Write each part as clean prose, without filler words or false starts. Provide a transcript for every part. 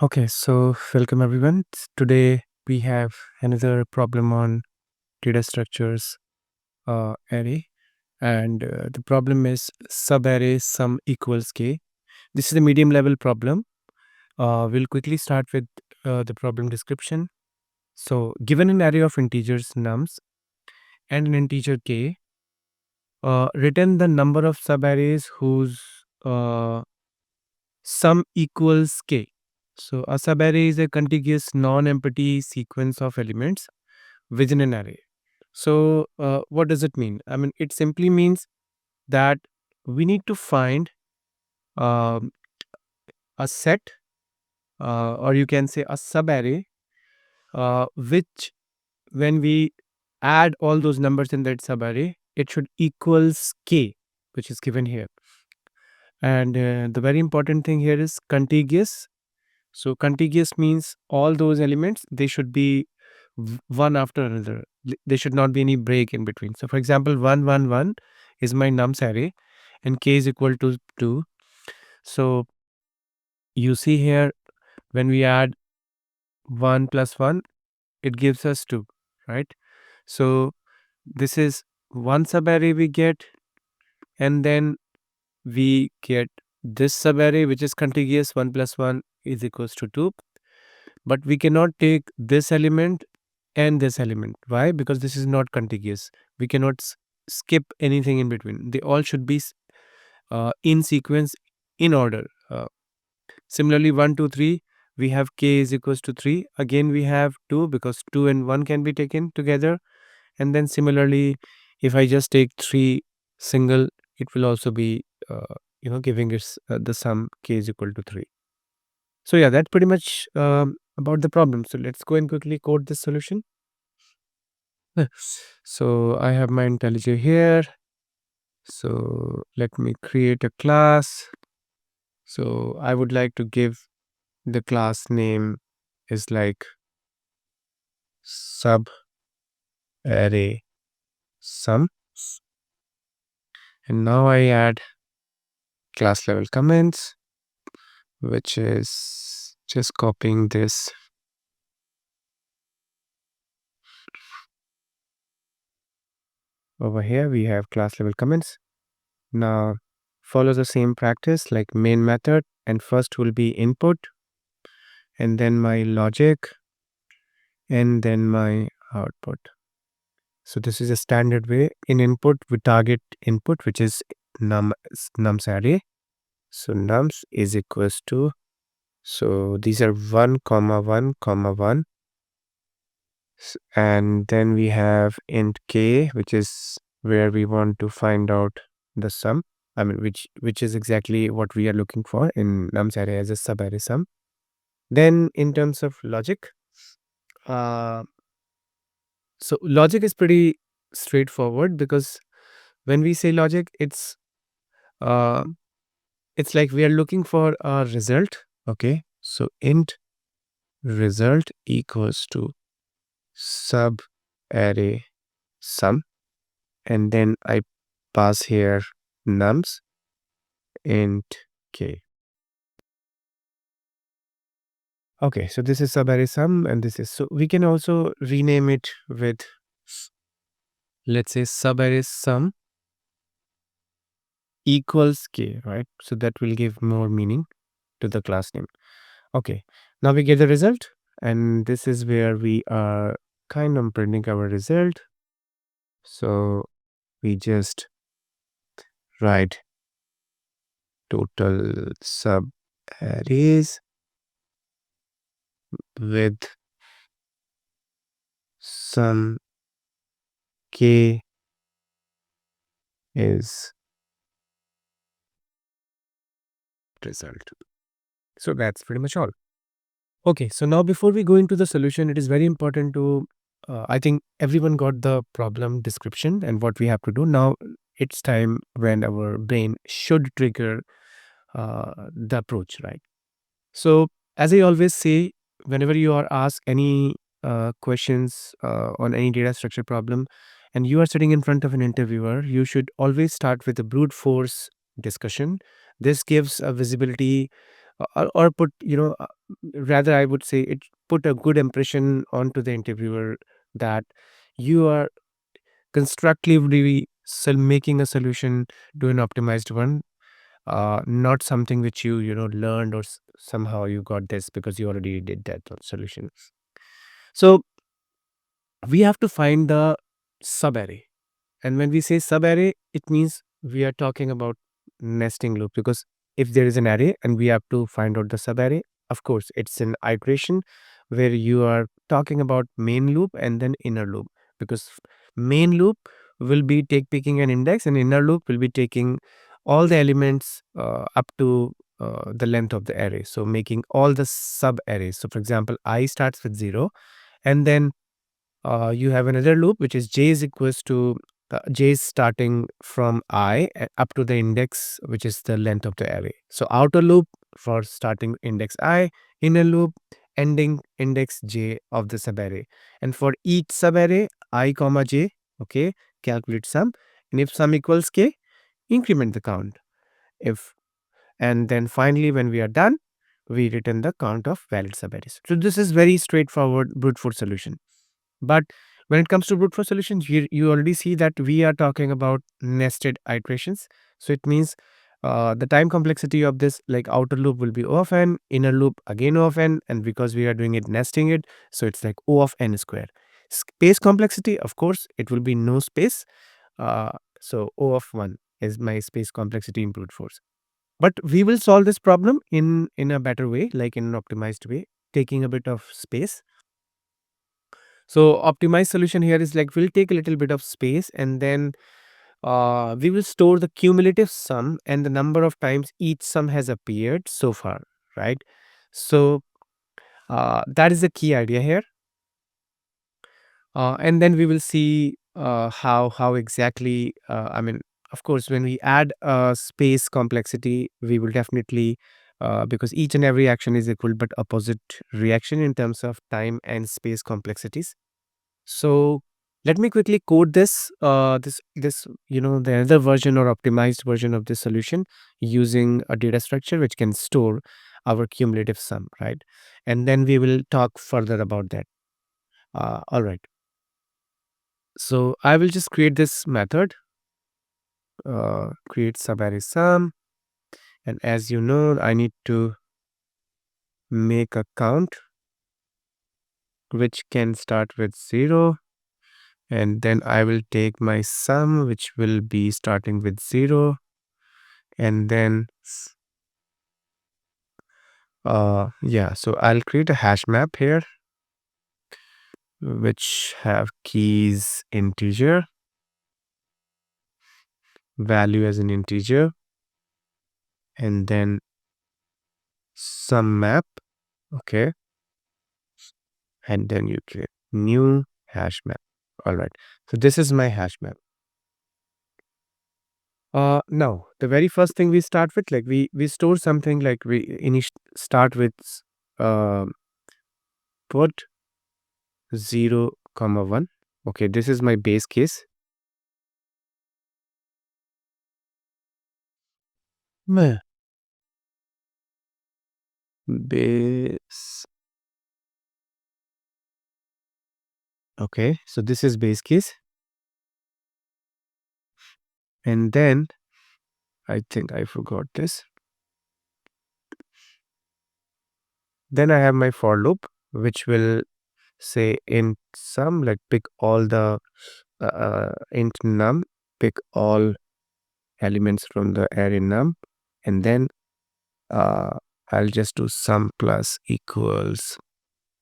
Okay, so welcome everyone. Today we have another problem on data structures array, and the problem is subarray sum equals k. This is a medium level problem. We'll quickly start with the problem description. So, given an array of integers nums and an integer k, return the number of subarrays whose uh, sum equals k. So, a subarray is a contiguous non-empty sequence of elements within an array. So, what does it mean? I mean, it simply means that we need to find um, a set, or you can say a subarray, which when we add all those numbers in that subarray, it should equals k, which is given here. And the very important thing here is contiguous. So, contiguous means all those elements, they should be one after another. There should not be any break in between. So, for example, 1, 1, 1 is my nums array and k is equal to 2. So, you see here when we add 1 plus 1, it gives us 2, right? So, this is one subarray we get, and then we get this subarray which is contiguous. 1 plus 1 is equals to 2. But we cannot take this element and this element. Why? Because this is not contiguous. We cannot skip anything in between. They all should be in sequence, in order. Similarly, 1, 2, 3, we have k is equals to 3. Again, we have 2 because 2 and 1 can be taken together. And then similarly, if I just take 3 single, it will also be, giving us the sum k is equal to 3. So yeah, that's pretty much about the problem. So let's go and quickly code this solution. So I have my IntelliJ here. So let me create a class. So I would like to give the class name is like SubArray sum. And now I add class level comments, which is just copying this. Over here we have class level comments. Now follow the same practice like main method, and first will be input, and then my logic, and then my output. So this is a standard way. In input we target input, which is nums array. So nums is equals to, so these are 1 comma 1 comma 1, and then we have int k, which is where we want to find out the sum. I mean, which is exactly what we are looking for in nums array as a subarray sum. Then in terms of logic, uh, so logic is pretty straightforward, because when we say logic, uh, it's like we are looking for a result. Okay, so int result equals to sub array sum, and then I pass here nums int k. Okay, so this is subarray sum, and this is, so we can also rename it with, let's say, subarray sum equals k, right? So that will give more meaning to the class name. Okay, now we get the result, and this is where we are kind of printing our result. So we just write total sub arrays with sum k is result. So that's pretty much all. Okay, so now before we go into the solution, it is very important to, I think everyone got the problem description and what we have to do. Now it's time when our brain should trigger the approach, right? So as I always say, whenever you are asked any questions on any data structure problem, and you are sitting in front of an interviewer, you should always start with a brute force discussion. This gives a visibility or put, rather I would say it put a good impression onto the interviewer that you are constructively making a solution to an optimized one, not something which learned, or somehow you got this because you already did that solution. So we have to find the subarray. And when we say subarray, it means we are talking about nesting loop, because if there is an array and we have to find out the subarray, of course, it's an iteration where you are talking about main loop and then inner loop, because main loop will be picking an index, and inner loop will be taking all the elements up to the length of the array. So making all the sub arrays. So for example, I starts with 0, and then you have another loop which is j is equals to j is starting from I up to the index, which is the length of the array. So outer loop for starting index I, inner loop ending index j of the subarray. And for each subarray I comma j, okay, calculate sum, and if sum equals k, increment the count. If And then finally, when we are done, we return the count of valid subarrays. So this is very straightforward brute force solution. But when it comes to brute force solutions, you already see that we are talking about nested iterations. So it means the time complexity of this, like outer loop will be O of n, inner loop again O of n, and because we are doing it nesting it, so it's like O of n square. Space complexity, of course, it will be no space. Uh, so O of 1 is my space complexity in brute force. But we will solve this problem in a better way, like in an optimized way, taking a bit of space. So optimized solution here is like we'll take a little bit of space, and then we will store the cumulative sum and the number of times each sum has appeared so far, right? So that is the key idea here. And then we will see how exactly, I mean, of course, when we add space complexity, we will definitely, because each and every action is equal but opposite reaction in terms of time and space complexities. So let me quickly code this, the other version or optimized version of this solution using a data structure which can store our cumulative sum, right? And then we will talk further about that. All right. So I will just create this method, create subarray sum. And as you know, I need to make a count which can start with 0. And then I will take my sum, which will be starting with 0. And then, yeah, so I'll create a hash map here, which have keys integer, value as an integer, and then sum map. Okay. And then you create new hash map. All right. So this is my hash map. Now the very first thing we start with, like we store something, like we start with uh, put 0 comma 1. Okay, this is my base case. Meh. Base. Okay, so this is base case. And then I think I forgot this. Then I have my for loop, which will say int sum, like pick all the int num, pick all elements from the array num, and then uh, I'll just do sum plus equals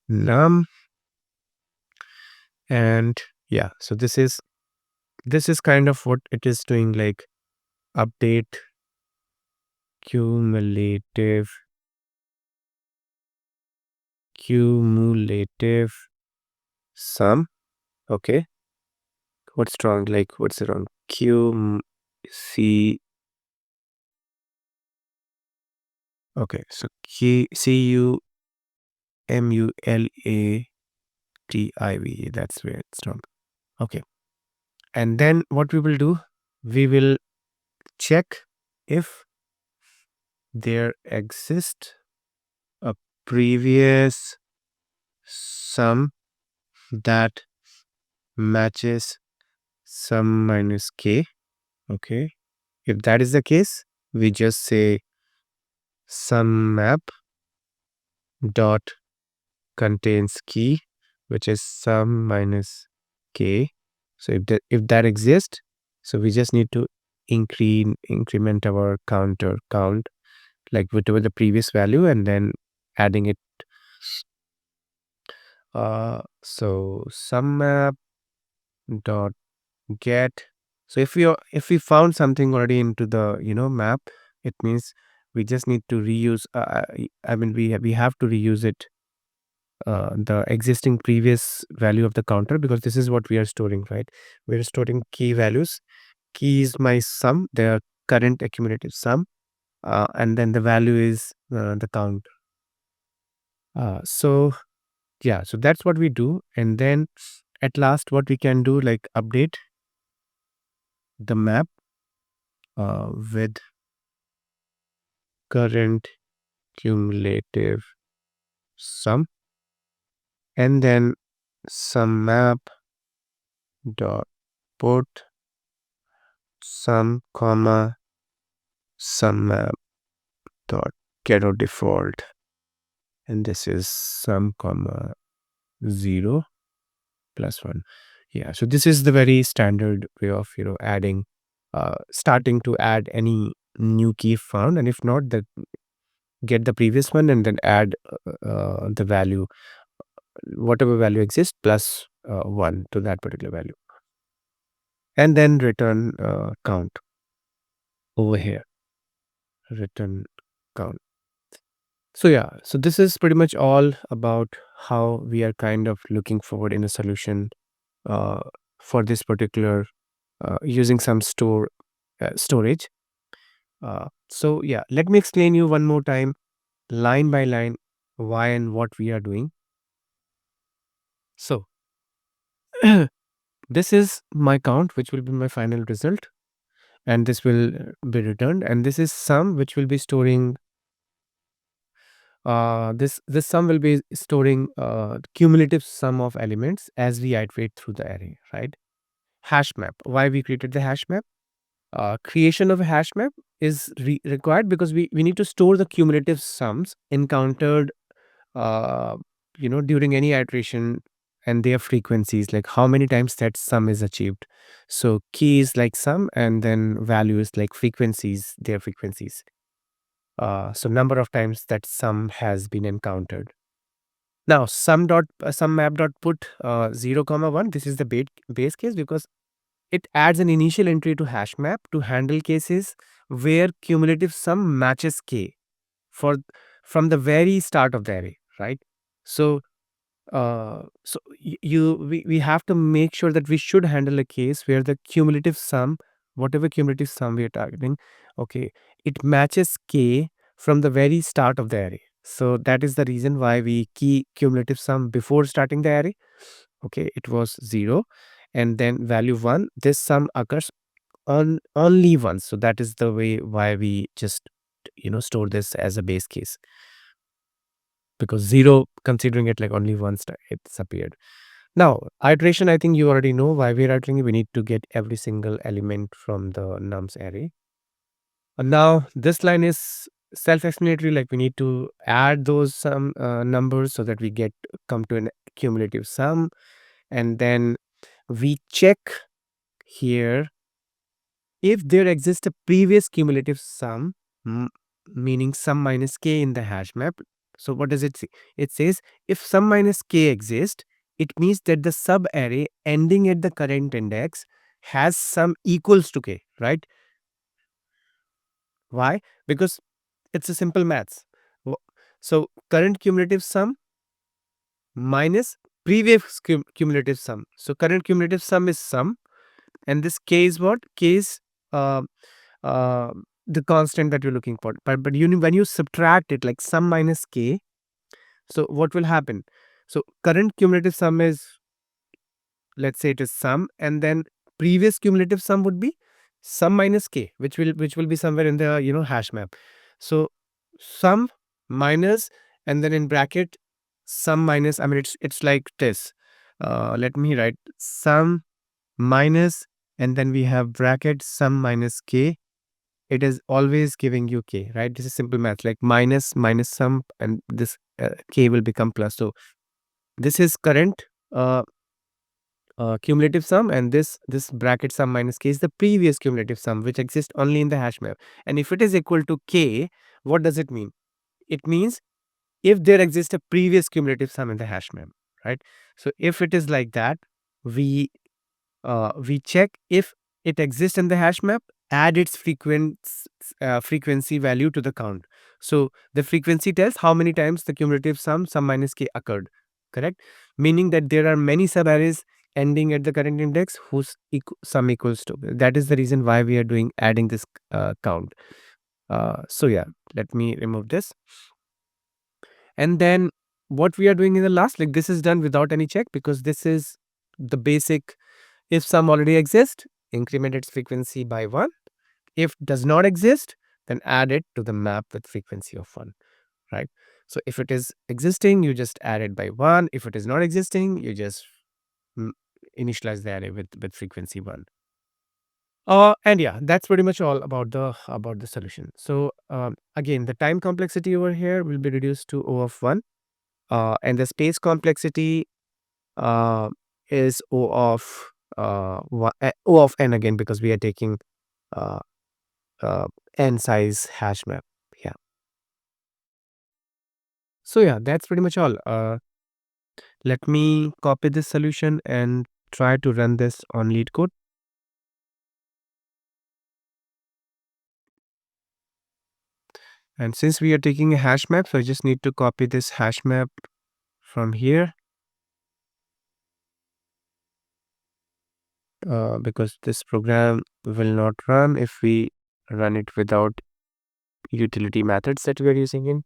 num. And yeah, so this is kind of what it is doing, like update cumulative sum. Okay, what's wrong, like what's wrong? Okay, so cumulative, that's where it's wrong. Okay, and then what we will do, we will check if there exists previous sum that matches sum minus k. Okay. If that is the case, we just say sum map dot contains key, which is sum minus k. So if that exists, so we just need to increment our counter count like whatever the previous value and then adding it. So sum map dot get. So if we found something already into the map, it means we just need to reuse. I mean we have to reuse it, the existing previous value of the counter, because this is what we are storing, right? We're storing key values. Key is my sum, the current accumulative sum, and then the value is the count. So yeah, so that's what we do, and then at last what we can do, like update the map with current cumulative sum, and then sum map dot put sum comma sum map dot get default, and this is sum comma 0 plus 1. Yeah, so this is the very standard way of adding, starting to add any new key found, and if not, that get the previous one and then add the value, whatever value exists, plus 1 to that particular value, and then return count over here, return count. So yeah, so this is pretty much all about how we are kind of looking forward in a solution uh, for this particular, using some storage. So yeah, let me explain you one more time, line by line, why and what we are doing. So this is my count, which will be my final result, and this will be returned, and this is sum, which will be storing, this sum will be storing cumulative sum of elements as we iterate through the array, right? Hash map, why we created the hash map? Creation of a hash map is required because we need to store the cumulative sums encountered during any iteration, and their frequencies, like how many times that sum is achieved. So key is like sum, and then values like frequencies, their frequencies. So number of times that sum has been encountered. Now sum map dot put 0 comma 1, this is the base case, because it adds an initial entry to hash map to handle cases where cumulative sum matches k for from the very start of the array, right? So we have to make sure that we should handle a case where the cumulative sum, whatever cumulative sum we are targeting, okay, it matches k from the very start of the array. So that is the reason why we key cumulative sum before starting the array. Okay, it was 0, and then value 1. This sum occurs on only once. So that is the way why we just store this as a base case, because 0, considering it like only once it's appeared. Now iteration, I think you already know why we're iterating. We need to get every single element from the nums array. And now this line is self-explanatory, like we need to add those some numbers so that we come to an cumulative sum, and then we check here if there exists a previous cumulative sum, meaning sum minus k in the hash map. So what does it say? It says if sum minus k exists, it means that the sub array ending at the current index has sum equals to k, right? Why? Because it's a simple maths. So current cumulative sum minus previous cumulative sum. So current cumulative sum is sum, and this k is what? K is uh, uh, the constant that you're looking for. But when you subtract it, like sum minus k, so what will happen? So current cumulative sum is, let's say it is sum, and then previous cumulative sum would be sum minus k, which will be somewhere in the hash map. So sum minus, and then in bracket sum minus, I mean, it's like this. Let me write sum minus, and then we have bracket sum minus k. It is always giving you k, right? This is simple math, like minus minus sum, and this k will become plus. So this is current cumulative sum, and this bracket sum minus k is the previous cumulative sum, which exists only in the hash map. And if it is equal to k, what does it mean? It means if there exists a previous cumulative sum in the hash map, right? So if it is like that, we check if it exists in the hash map, add its frequency value to the count. So the frequency tells how many times the cumulative sum minus k occurred, correct? Meaning that there are many subarrays ending at the current index whose sum equals to. That is the reason why we are doing adding this count. So yeah, let me remove this. And then what we are doing in the last, like this is done without any check, because this is the basic. If sum already exists, increment its frequency by 1. If does not exist, then add it to the map with frequency of 1, right? So if it is existing, you just add it by 1. If it is not existing, you just mm, initialize the array with frequency 1. And yeah, that's pretty much all about the solution. So again, the time complexity over here will be reduced to O of 1, and the space complexity uh, is O of O of n again, because we are taking uh, n size hash map. Yeah. So yeah, that's pretty much all. Let me copy this solution and try to run this on LeetCode. And since we are taking a hash map, so I just need to copy this hash map from here, because this program will not run if we run it without utility methods that we are using in.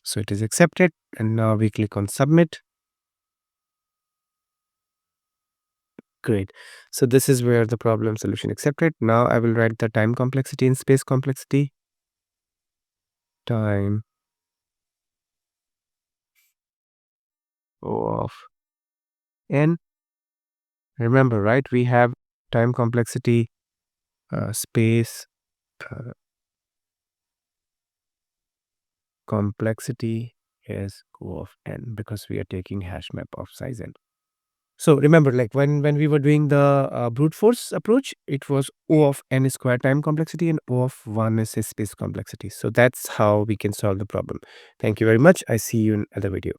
So it is accepted, and now we click on submit. Great. So this is where the problem solution accepted. Now I will write the time complexity and space complexity. Time O of n. Remember, right? We have time complexity, space complexity is O of n, because we are taking hash map of size n. So remember, like when we were doing the brute force approach, it was O of n square time complexity and O of 1 is space complexity. So that's how we can solve the problem. Thank you very much. I see you in other video.